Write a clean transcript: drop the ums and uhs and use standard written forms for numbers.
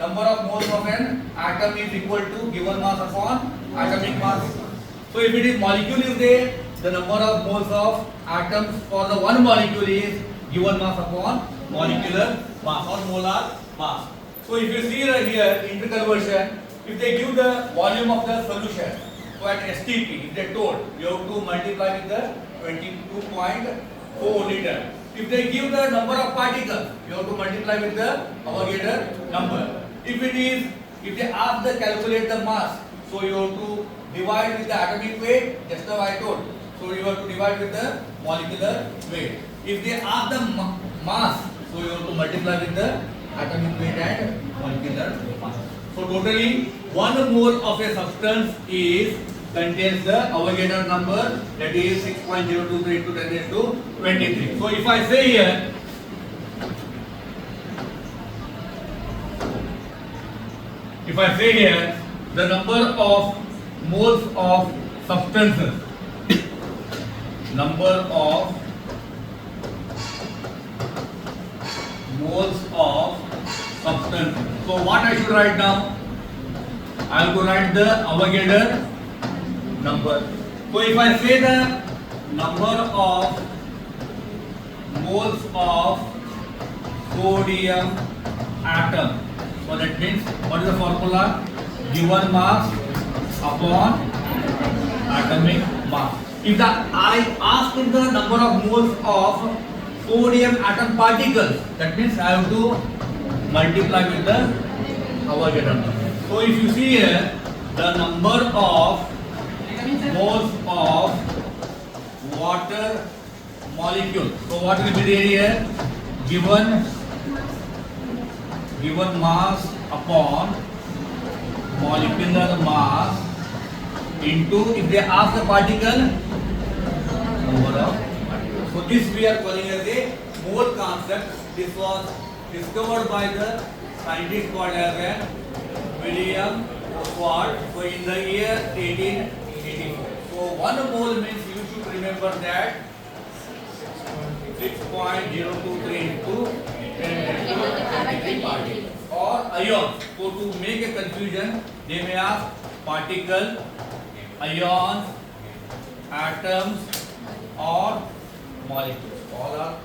number of moles of an atom is equal to given mass upon atomic mass. So if it is molecule is there, the number of moles of atoms for the one molecule is given mass upon molecular mass or molar mass. So if you see here interconversion, if they give the volume of the solution, so at STP, if they told you have to multiply with the 22.4 liter. If they give the number of particles, you have to multiply with the Avogadro number. If they ask the calculate the mass, so you have to divide with the atomic weight, just now I told. So you have to divide with the molecular weight. If they ask the mass, so you have to multiply with the atomic weight and molecular mass. So totally 1 mole of a substance contains the Avogadro number, that is 6.023 into 10 raised to 23. So if I say here, the number of moles of substances, number of moles of substances. So what I should write now? I will write the Avogadro number. So if I say the number of moles of sodium atom, so that means what is the formula? Given mass upon atomic mass. If I ask the number of moles of sodium atom particles, that means I have to multiply with the Avogadro number. So if you see here, the number of moles of water molecule. So what will be there here? Given mass upon molecular mass into, if they ask the particle, number of particles. So this we are calling as a mole concept. This was discovered by the scientist called as William Ford. So in the year 1884. So 1 mole means you should remember that 6.023 into 10 particles or ions. So to make a confusion, they may ask particle, ions, atoms or molecules. All are